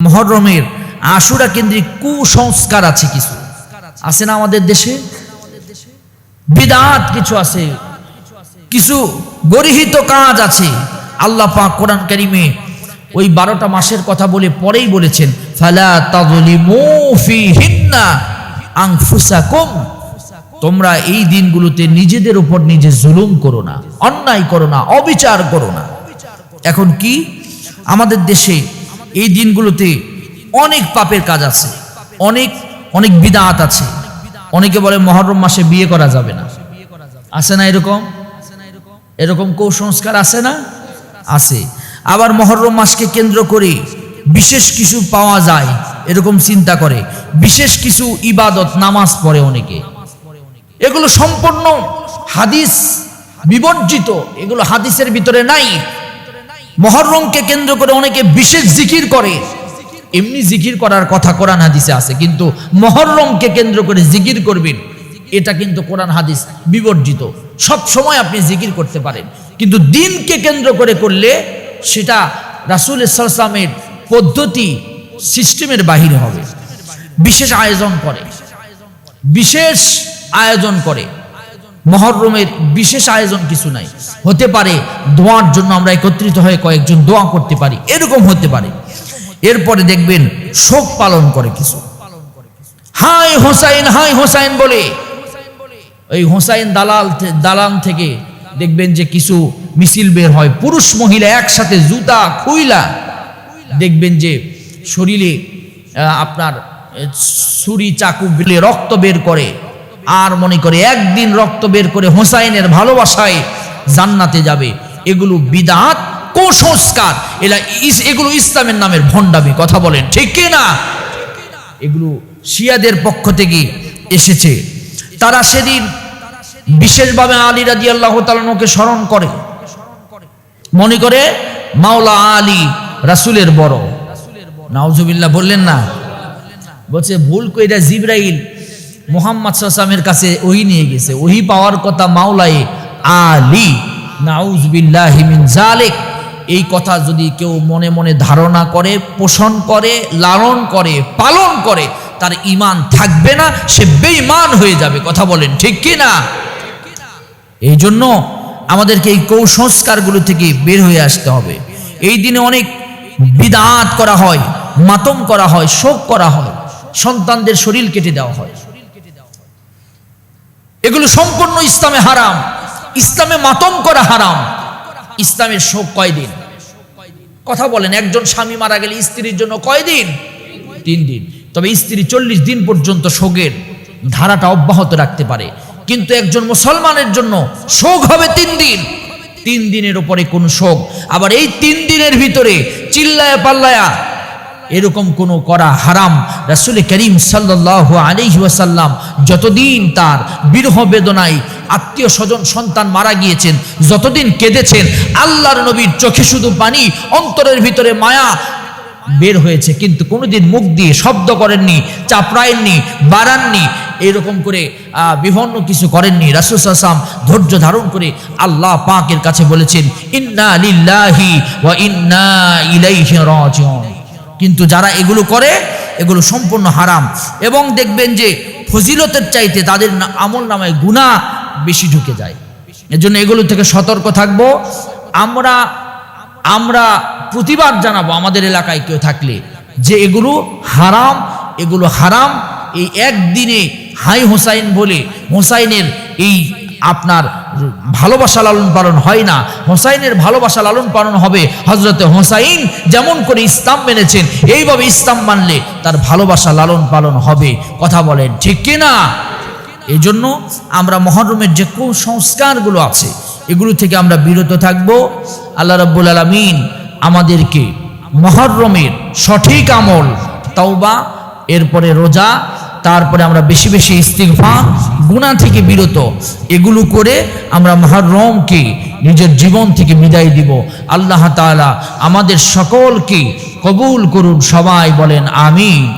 মুহররমের আশুরা কেন্দ্রিক কুসংস্কার আছে, কিছু আছে না আমাদের দেশে, বিদআত কিছু আছে, কিছু গরিহিত কাজ আছে। আল্লাহ পাক কোরআন কারীমে ওই 12টা মাসের কথা বলে পরেই বলেছেন, ফালা তাযলিমু ফীহিন্না আনফুসাকুম, তোমরা এই দিনগুলোতে নিজেদের উপর নিজে জুলুম করো না, অন্যায় করো না, অবিচার করো না। এখন কি আমাদের দেশে এই দিনগুলোতে অনেক পাপের কাজ আছে, অনেক অনেক বিদআত আছে। অনেকে বলে মুহররম মাসে বিয়ে করা যাবে না, আছে না এরকম? এরকম কুসংস্কার আছে না? আছে। আবার মুহররম মাসকে কেন্দ্র করে বিশেষ কিছু পাওয়া যায় এরকম চিন্তা করে, বিশেষ কিছু ইবাদত নামাজ পড়ে অনেকে। এগুলো সম্পূর্ণ হাদিস বিবর্জিত, এগুলো হাদিসের ভিতরে নাই। মুহররমকে কেন্দ্র করে অনেকে বিশেষ জিকির করে, এমনি জিকির করার কথা কোরআন হাদিসে আছে, কিন্তু মুহররমকে কেন্দ্র করে জিকির করবেন এটা কিন্তু কোরআন হাদিস বিবর্জিত। সব সময় আপনি জিকির করতে পারেন, কিন্তু দিনকে কেন্দ্র করে করলে সেটা রাসূল সাল্লাল্লাহু আলাইহি ওয়াসাল্লামের পদ্ধতি সিস্টেমের বাহিরে হবে। বিশেষ আয়োজন করে, বিশেষ আয়োজন করে। মুহররমের বিশেষ আয়োজন কিছু নাই, হতে পারে দোয়ার জন্য আমরা একত্রিত হয়ে কয়েকজন দোয়া করতে পারি, এরকম হতে পারে। এরপরে দেখবেন শোক পালন করে কিছু, হাই হোসাইন হাই হোসাইন বলে। ওই হোসাইন দালান থেকে দেখবেন যে কিছু মিছিল বের হয়, পুরুষ মহিলা একসাথে জুতা খুইলা, দেখবেন যে শরীরে আপনার ছুরি চাকু বেলে রক্ত বের করে, আর মনে করে একদিন রক্ত বের করে হোসাইনের ভালোবাসায় জান্নাতে যাবে। এগুলো বিদআত, কুসংস্কার, এগুলো ইসলামের নামের ভণ্ডামি। কথা বলেন ঠিক কি না? এগুলো শিয়াদের পক্ষ থেকে এসেছে। তারা সেদিন বিশেষভাবে আলী রাদিয়াল্লাহু তাআলা আনহুকে স্মরণ করে, মনে করে মাওলা আলী রাসূলের বড়। নাউজুবিল্লাহ বললেন না, বলছে ভুল কইরা জিবরাইল মুহাম্মদ সাল্লাল্লাহু আলাইহি ওয়াসাল্লামের কাছে ওহী নিয়ে গেছে, ওহী পাওয়ার কথা মাওলায়ে আলী। নাউজুবিল্লাহি মিন যালিক। এই কথা যদি কেউ মনে মনে ধারণা করে, পোষণ করে, লালন করে, পালন করে, তার ঈমান থাকবে না, সে বেঈমান হয়ে যাবে। কথা বলেন ঠিক কি না? এই জন্য আমাদেরকে এই কুসংস্কারগুলো থেকে বের হয়ে আসতে হবে। এই দিনে অনেক বিদআত করা হয়, মাতম করা হয়, শোক করা হয়, সন্তানদের শরীর কেটে দেওয়া হয়। এগুলো সম্পূর্ণ ইসলামে হারাম। ইসলামে মাতম করা হারাম। ইসলামের শোক কয়দিন? কথা বলেন, একজন স্বামী মারা গেলে স্ত্রীর জন্য কয়দিন? 3 দিন। তবে স্ত্রী 40 দিন পর্যন্ত শোকের ধারাটা অব্যাহত রাখতে পারে, কিন্তু একজন মুসলমানের জন্য শোক হবে 3 দিন। 3 দিনের উপরে কোন শোক, আবার এই 3 দিনের ভিতরে চিল্লায়া পাল্লায়া এরকম কোনো করা হারাম। রাসূল করিম সাল্লাল্লাহু আলাইহি ওয়াসাল্লাম যতদিন তার বিরহ বেদনায় আত্মীয় স্বজন সন্তান মারা গিয়েছেন, যতদিন কেঁদেছেন, আল্লাহর নবীর চোখে শুধু পানি, অন্তরের ভিতরে মায়া বের হয়েছে, কিন্তু কোনোদিন মুখ দিয়ে শব্দ করেননি, চাপড়ায়নি, বাড়াননি, এরকম করে বিভিন্ন কিছু করেননি। রাসূল সাল্লাল্লাহু আলাইহি ওয়াসাল্লাম ধৈর্য ধারণ করে আল্লাহ পাকের কাছে বলেছেন, ইন্না লিল্লাহি ওয়া ইন্না ইলাইহি রাজিউন। কিন্তু যারা এগুলো করে, এগুলো সম্পূর্ণ হারাম। এবং দেখবেন যে ফজিলতের চাইতে তাদের আমল নামায় গুনাহ বেশি ঢুকে যায়। এজন্য এগুলো থেকে সতর্ক থাকবো। আমরা প্রতিবাদ জানাবো আমাদের এলাকায় কেউ থাকলে যে এগুলো হারাম, এগুলো হারাম। এই একদিনে হাই হোসাইন বলে হোসাইনের এই আপনার ভালোবাসা লালন পালন হয় না। হোসাইনের ভালোবাসা লালন পালন হবে হযরতে হোসাইন যেমন করে ইসলাম মেনেছেন, এইভাবে ইসলাম মানলে তার ভালোবাসা লালন পালন হবে। কথা বলেন ঠিক কি না? এই জন্য আমরা মুহররমের যে কুসংস্কারগুলো আছে এগুলো থেকে আমরা বিরত থাকব। আল্লাহ রাব্বুল আলামিন আমাদেরকে মুহররমের সঠিক আমল, তাওবা, এরপরে রোজা, তারপরে আমরা বেশি বেশি ইস্তিগফার, গুনাহ থেকে বিরত, এগুলো করে আমরা মুহররমকে নিজের জীবন থেকে বিদায় দিব। আল্লাহ তাআলা আমাদের সকলকে কবুল করুন। সবাই বলেন আমিন।